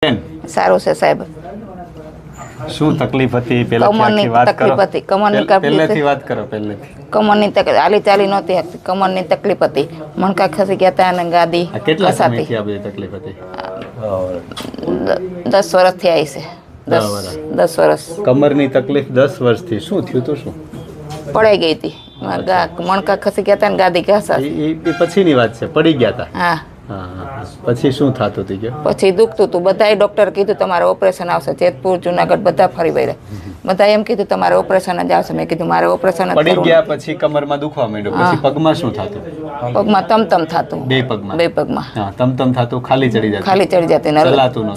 સારું છે સાહેબ. શું તકલીફ હતી પહેલાથી વાત કરો? તકલીફ હતી કમરની. પહેલેથી વાત કરો. પહેલેથી કમરની તકલીફ, હાલી ચાલી નહોતી શકતી. કમરની તકલીફ હતી, મણકા ખસી ગયા હતા અને ગાદી કેટલા ખસાતી. સમયથી આ બધી તકલીફ હતી? 10 વર્ષથી આવી છે. 10 વર્ષ. કમરની તકલીફ 10 વર્ષથી. શું થયું તું? શું પડાઈ ગઈ હતી, મણકા ખસી ગયા હતા ને ગાદી ઘસાતી. એ પછીની વાત છે. પડી ગયા હતા. હા. પછી શું થતું હતું? પછી દુખતું હતું. બધાએ ડોક્ટર કીધું તમારે ઓપરેશન આવશે. જેતપુર, જુનાગઢ બધા ફરી વળ્યા. બધા એમ કીધું તમારે ઓપરેશન જ આવશે. મેં કીધું મારે ઓપરેશન જ પડી ગયા. પછી કમરમાં દુખવા માંડ્યું. પછી પગમાં શું થતું? પગમાં તમતમ થતું. બે પગમાં. તમતમ થતું. ખાલી ચડી જતું. ખાલી ચડી જતી.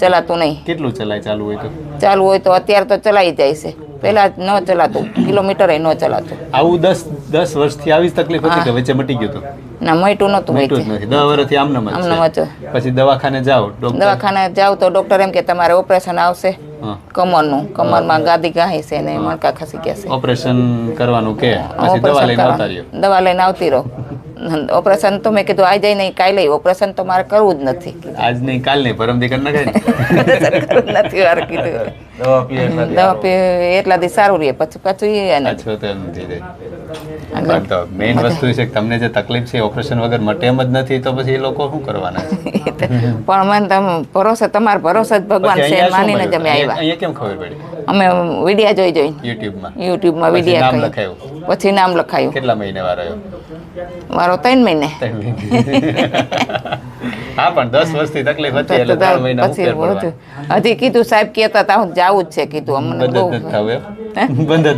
ચલાતું નહીં. કેટલું ચલાય? ચાલુ હોય તો ચાલુ હોય તો અત્યારે તો ચલાઈ જાય છે. પેલા ન ચલાતું, કિલોમીટર ન ચલાતું. આવું 10 વર્ષથી આવી જ તકલીફ હતી કે વચ્ચે મટી ગયું હતું? ના, મટ્યું નતું. 10 વર્ષથી આમનામ જ. પછી દવાખાને જાઓ. દવાખાને જાવ તો ડોક્ટર એમ કે તમારે ઓપરેશન આવશે કમરનું. કમરમાં ગાદી ગાહી છે ને મણકા ખસી ગયા છે. ઓપરેશન કરવાનું કે પછી દવા લઈને આવતા રહ્યો? દવા લઈને આવતી રહો. ઓપરેશન તો મેં કીધું આજ નહીં કાલે. ઓપરેશન તો મારે કરવું જ નથી. આજ નહીં કાલ નહીં પરમદી કરી નાખાય ને. નથી વાર કીધું. દવા પીએ એટલા દી સારું રહે. પછી મેઇન વસ્તુ છે કે તમને જે તકલીફ છે ઓપરેશન વગર મટે એમ જ નથી, તો પછી એ લોકો શું કરવાના છે? પણ મને તમે ભરોસે, તમારો ભરોસે જ ભગવાન છે માનીને જ અમે આવ્યા. અહીંયા કેમ ખબર પડી? અમે વિડિયા જોઈને યુટ્યુબમાં વિડિયા નામ લખાયું. પછી નામ લખાયું. કેટલા મહિને વાર આવ્યો? મારો 3 મહિને. હા, પણ 10 વર્ષથી તકલીફ હતી એટલે 3 મહિના ઉપર હજી કીધું સાહેબ કહેતા હતા હું જાવું જ છે. કીધું અમને બંધ જ નથી થવું. બંધ જ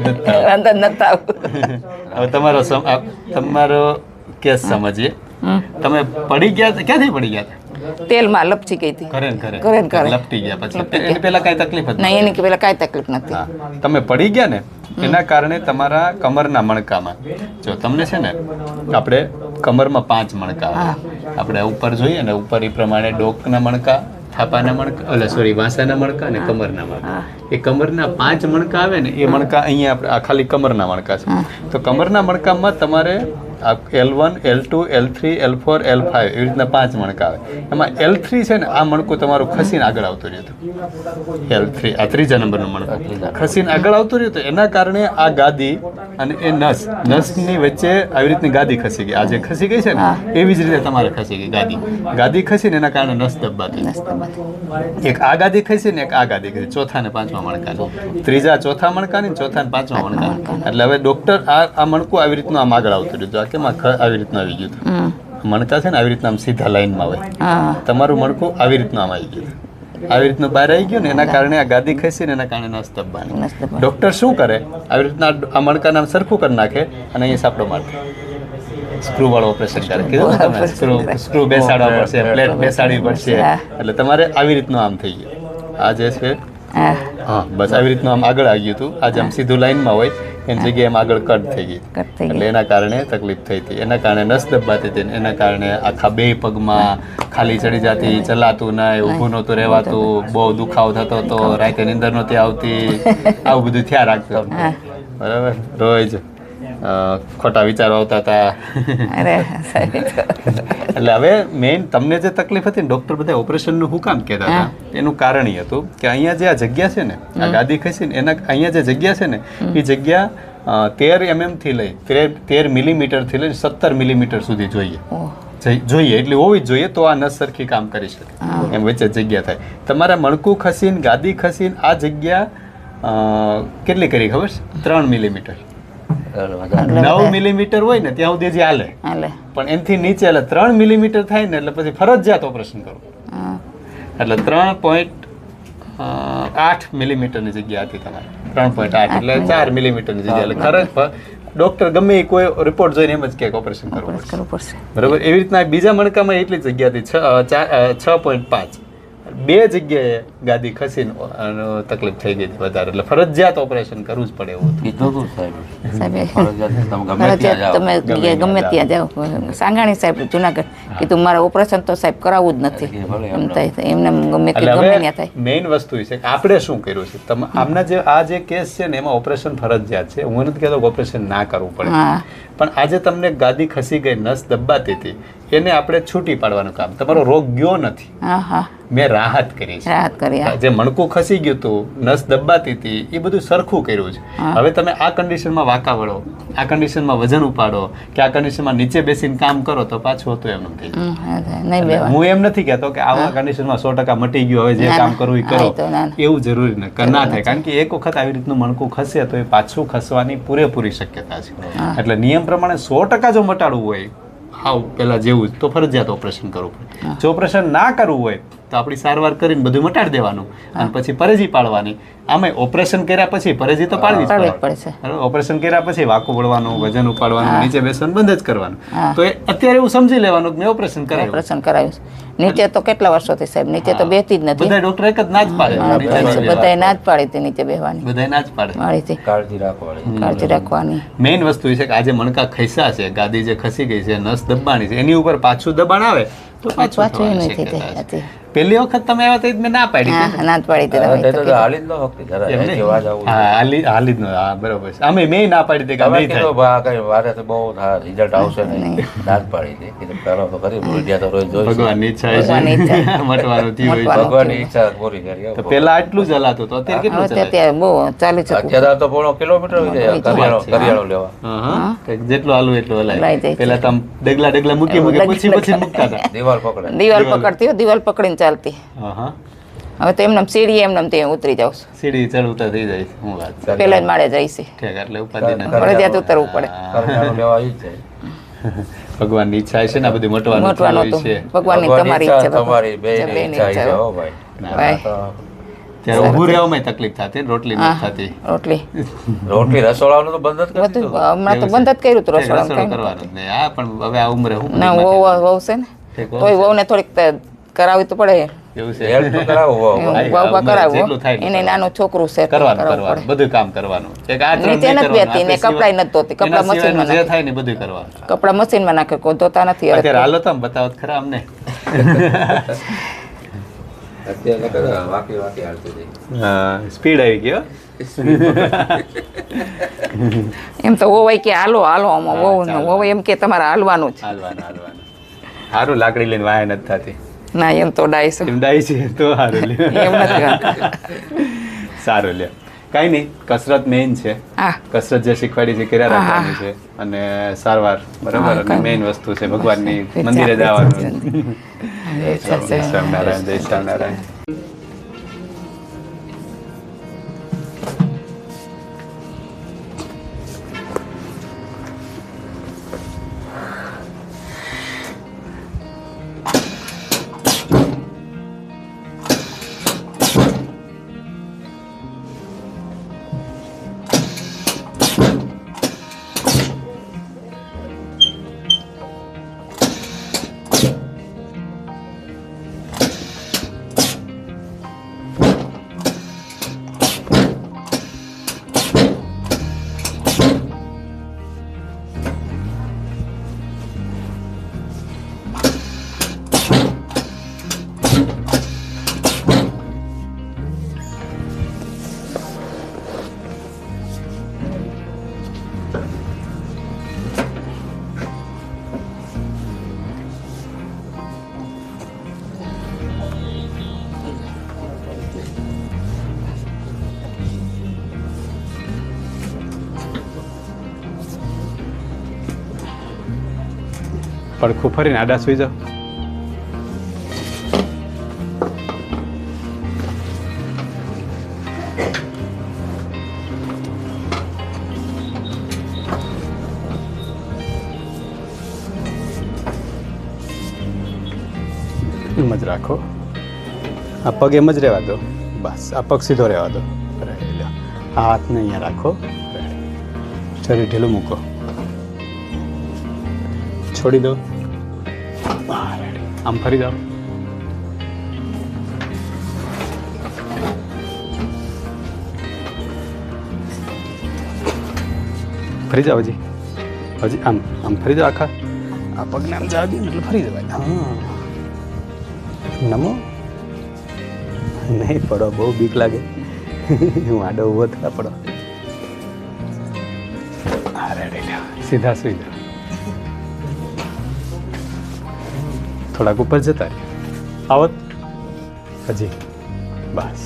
નથી થવું. હવે તમારો કેસ સમજીએ. તમે પડી ગયા? ક્યાંથી પડી ગયા? તેલમાં લપસી ગઈ હતી. કરે લપટી ગયા. પછી એની પહેલા કઈ તકલીફ હતી? નહીં, એની પહેલા કઈ તકલીફ નથી. તમે પડી ગયા ને એના કારણે તમારા કમરના મણકામાં, જો તમને છે ને આપણે કમરમાં 5 મણકા આવે. આપણે ઉપર જોઈએ ને, ઉપર એ પ્રમાણે ડોકના મણકા, થાપાના મણકા, વાંસાના મણકા અને કમરના મણકા. એ કમરના 5 મણકા આવે ને, એ મણકા અહીંયા આપણે આ ખાલી કમરના મણકા છે. તો કમરના મણકામાં તમારે L1, L2, L3, L4, L5 એવી રીતના 5 મણકા આવે. એમાં L3 છે ને, આ મણકું તમારું ખસીને આગળ આવતું રહ્યું હતું. L3 આ 3જા નંબરનું મણકું ખસીને આગળ આવતું રહ્યું હતું. એના કારણે આ ગાદી અને એ નસની વચ્ચે આવી રીતની ગાદી ખસી ગઈ. આ જે ખસી ગઈ છે ને એવી જ રીતે તમારે ખસી ગઈ ગાદી ખસીને એના કારણે નસ દબાતી. એક આ ગાદી ખસી ને એક આ ગાદી ખસી. ચોથા ને 5મા મણકા, 3જા ચોથા મણકાની, ચોથા ને 5મા મણકા. એટલે હવે ડોક્ટર આ મણકું આવી રીતનું આમ આગળ આવતું રહ્યું. આવી રીતનું આવી ગયું હતું. મણકા છે ને આવી રીતના આમ સીધા લાઈનમાં હોય. તમારું મણકું આવી રીતનું આમ આવી ગયું. આવી રીતનું બહાર આવી ગયું ને એના કારણે આ ગાદી ખસી ને એના કારણે નસ દબાની. ડોક્ટર શું કરે? આવી રીતના આ મણકાને આમ સરખું કરી નાખે અને અહીંયા સાપડો મારતો. સ્ક્રૂ વાળો ઓપરેશન કરે. કીધું તમે સ્ક્રૂ બેસાડવા પડશે, પ્લેટ બેસાડવી પડશે. એટલે તમારે આવી રીતનું આમ થઈ ગયું. આ જે છે બસ આવી રીતનું આમ આગળ આવી ગયું હતું. આજે આમ સીધું લાઈનમાં હોય એની જગ્યાએ એમ આગળ કટ થઈ ગઈ. એટલે એના કારણે તકલીફ થઈ હતી. એના કારણે નસ દબાતી હતી. એના કારણે આખા 2 પગમાં ખાલી ચડી જતી, ચલાતું નહીં, ઊભું નહોતું રહેવાતું, બહુ દુખાવો થતો હતો, રાતે નીંદર નહોતી આવતી. આવું બધું થયા રાખતું. બરાબર. રોજ ખોટા વિચારો આવતા હતા. એટલે હવે મેઇન તમને જે તકલીફ હતી ને, ડોક્ટર બધા ઓપરેશનનું હું કામ કહેતા હતા એનું કારણ એ હતું કે અહીંયા જે આ જગ્યા છે ને, આ ગાદી ખસી ને એના અહીંયા જે જગ્યા છે ને, એ જગ્યા 13 mm થી લઈ 13 મિલીમીટર થી લઈ 17 મિલીમીટર સુધી જોઈએ એટલી હોવી જ જોઈએ તો આ નસ સરખી કામ કરી શકે. એમ વચ્ચે જગ્યા થાય. તમારા મણકું ખસીને ગાદી ખસીને આ જગ્યા કેટલી કરી ખબર છે? 3 મિલીમીટર. 9 મિલીમીટર હોય ને ત્યાં સુધી હાલે, પણ એનાથી નીચે એટલે 3 મિલીમીટર થાય ને એટલે પછી ફરજિયાત ઓપરેશન કરવું. એટલે 3.8 મિલીમીટરની જગ્યા હતી તમારે. 3.8 એટલે 4 મિલીમીટરની જગ્યા. એટલે ખરેખર ડોક્ટર ગમે કોઈ રિપોર્ટ જોઈને એમ જ કે ઓપરેશન કરવું પડશે. બરાબર. એવી રીતના બીજા મણકામાં એટલી જગ્યા હતી 6.5. 2 જગ્યાએ ગાદી ખસીને તકલીફ થઈ ગઈ વધારે. એટલે ફરજિયાત ઓપરેશન કરવું જ પડે એવું તમે ગમે ત્યાં જાઓ. સાંગાણી સાહેબ જુનાગઢ કીધું મારે ઓપરેશન તો સાહેબ કરાવવું જ નથી એમ થાય એમને ગમે કે એટલે ગમે હવે ત્યાં થાય. મેઇન વસ્તુ એ છે કે આપણે શું કર્યું છે આમના જે આ જે કેસ છે ને એમાં ઓપરેશન ફરજિયાત છે. હું નથી કહેતો કે ઓપરેશન ના કરવું પડે, હા પણ આજે તમને ગાદી ખસી ગઈ, નસ દબાતી હતી, એને આપણે છૂટી પાડવાનું કામ. તમારો રોગ ગયો નથી, હા હા મેં રાહત કરી છે. રાહત કરી હા. જે મણકું ખસી ગયું હતું, નસ દબાતી હતી, એ બધું સરખું કર્યું છે. હવે તમે આ કન્ડિશનમાં વાંકા વળો, આ કન્ડિશનમાં વજન ઉપાડો કે આ કન્ડિશનમાં નીચે બેસીને કામ કરો તો પાછું હતું એમનું થઈ જાય. નહીં એટલે બેવા હું એમ નથી કહેતો કે આવા કન્ડિશનમાં 100% મટી ગયું, હવે જે ના, કામ ના. કરવું એ હા, કરો, એ તો ના, ના. એવું જરૂરી ના થાય. કારણ કે એક વખત આવી રીતનું મણકું ખસે તો એ પાછું ખસવાની પૂરેપૂરી શક્યતા છે. એટલે નિયમ પ્રમાણે 100% જો મટાડવું હોય હાવ પેલા જેવું જ તો ફરજિયાત ઓપરેશન કરવું પડે. જો ઓપરેશન ના કરવું હોય તો આપણી સારવાર કરીને બધું મટાડી દેવાનું અને પછી પરેજી પાડવાની. આમે ઓપરેશન કર્યા પછી પરેજી તો પાડવી જ પાડવી જ પડે. પડશે. બરાબર? ઓપરેશન કર્યા પછી વાકું વળવાનું, વજન ઉપાડવાનું, નીચે બેસવાનું બંધ જ કરવાનું. હા. તો એ અત્યારે એવું સમજી લેવાનું કે મેં ઓપરેશન કરાવ્યું. ઓપરેશન કરાવ્યું છે. નીચે તો કેટલા વર્ષોથી સાહેબ નીચે તો બેસતી જ નથી. બધા ડોક્ટર એક જ ના જ પાડે. નીચે ના જ બધાએ ના જ પાડી હતી નીચે બેસવાની બધાય ના જ પાડે. મારી હતી કાળજી રાખવાની. કાળજી રાખવાની. મેઇન વસ્તુ એ છે કે આજે મણકા ખસ્યા છે, ગાદી જે ખસી ગઈ છે, નસ દબાણી છે, એની ઉપર પાછું દબાણ આવે તો પાછું પાછું એ થવાની નહીં થઈ શક્યતા છે. જાય. પહેલી વખત તમે આવ્યા તો મેં ના પાડી હતી. હા ના જ પાડી હતી હા, તમે તે તો હાલી જ ન શકતી જરા, એમ એ નહીં. જેવા જ આવું. હા, હાલી જ ન. હા, બરોબર છે. અમે મેં ના પાડી હતી કે તમે નહીં થાય. કીધું બા કઈ વારે તો બહુ રિઝલ્ટ આવશે નહીં, ના જ પાડી હતી. કીધું પહેલો તો કરી ભૂલ્યા તો રોજ જોઈશું. ભગવાનની ઈચ્છા ભગવાનની છે ઈચ્છા. મટવાનું થયું હોય. મટવાનું. ભગવાનની ઈચ્છા પૂરી કરી. તો પેલા આટલું જ હલાતું તો અત્યારે કેટલું હવે ચલાય? ત્યાં બહુ ચાલી શકું. અત્યારે તો પોણો કિલોમીટર હોય જાય કરિયાણું લેવા. હા. જેટલું હાલવું એટલું હલાઈ હલાય. જાય છે. પેલા તો આમ ડગલા ડગલા મૂકી મૂકી પછી મૂકતા હતા. દિવાલ પકડે. દિવાલ પકડતી હોય, દિવાલ પકડીને ચાલતી. હા. હવે તો એમને સીડી એમને ત્યાં ઉતરી જાવ છું. સીડી ચડવતા થઈ જાય છે. હું વાત પેલા જ માળે જાય છે. ઠેક એટલે ઉપાધિ ના ફરજિયાત ઉતરવું પડે. કરિયાણું લેવા આવી જ જાય. ભગવાનની ઈચ્છા છે ને આ બધું મટવાનું મોટવાનું થયું હતું. છે. ભગવાનની તમારી ઈચ્છા, ઈચ્છા તમારી બેયની બેયની ઈચ્છા ઈચ્છા છે, હો. હો ભાઈ. ભાઈ ત્યારે ઊભું રહેવામાં તકલીફ થતી, રોટલી હા નથી થતી. રોટલી રોટલી રસોડાનું તો બંધ જ કરી બધું દીધું. હમણાં તો બંધ જ કર્યું હતું રસોડું રસોડામાં કાંઈ કરવાનું જ નહીં. હા, પણ હવે આ ઉંમરે હું ના વહુ છે ને ઠીક, વહુ તોય વહુને થોડીક કરાવવી તો પડે. એવું છે. હેલ્પ તો કરાવો હો. હા, વહુ ઉંમરે કરાવવો જેટલું થાય એટલું એને કરવાનું. નાનું છોકરું છે તો કરવાનું કરાવવું કરવાનું પડે. બધું કામ કરવાનું. એક આ ત્રણ નીચે નહીં નથી કરવાનું. બેસતી ને આપણે કપડાય નથી ધોતી. એના કપડા મશીનમાં સિવાયનું જે નાખે. થાય ને બધું કરવાનું. કપડા મશીનમાં નાખે કોઈ ધોતા નથી હવે. અત્યારે હાલો તો આમ બતાવો તો ખરા અમને. અત્યારે તો વાકી વાકી હાલતું જાય. હા, સ્પીડ આવી ગયો. એમ તો વહુ કે હાલો હાલો આમાં વહુ એમ કે તમારે હાલવાનું જ. હાલવાનું. સારું લાકડી લઈને વાય નથી થતી. ના એમ તો ડાય છે એમ ડાય છે તો સારું લ્યો. એમ નથી. સારું લ્યો. કાંઈ નહીં, કસરત મેઇન છે. હા કસરત જે શીખવાડી છે કર્યા રાખવાની છે અને સારવાર બરાબર અને મેઇન વસ્તુ છે ભગવાનની મંદિરે જવાનું. જય સ્વામિનારાયણ, જય સ્વામિનારાયણ. પડખું ફરીને આડા સુઈ જાઓ. એમ જ રાખો. આ પગ એમ જ રહેવા દો. બસ આ પગ સીધો રહેવા દો. રેડી લ્યો. આ હાથને અહીંયા રાખો. રેડી. શરીર ઢીલું મૂકો. છોડી દો. હા, રેડી. આમ ફરી જાઓ. ફરી જાઓ હજી આમ ફરી જાઓ આખા. આ પગને આમ જવા દે ને એટલે ફરી જવાય. હા, નમો. નહીં પડો, બહુ બીક લાગે. હું આડો ઊભો થતા પડો. હા, રેડી લ્યો, સીધા સુઈ જાઓ. થોડાક ઉપર જતા રહ્યો. આવત હજી બસ.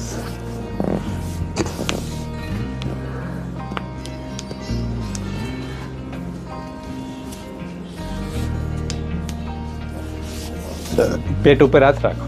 પેટ ઉપર હાથ રાખો.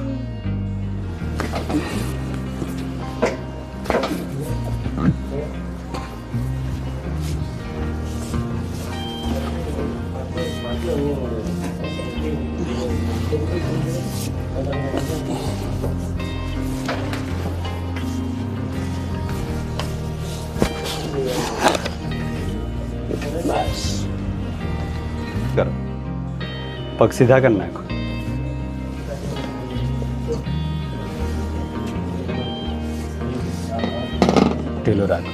બસ કરો. પગ સીધા કરી નાખો. ઢીલો રાખો.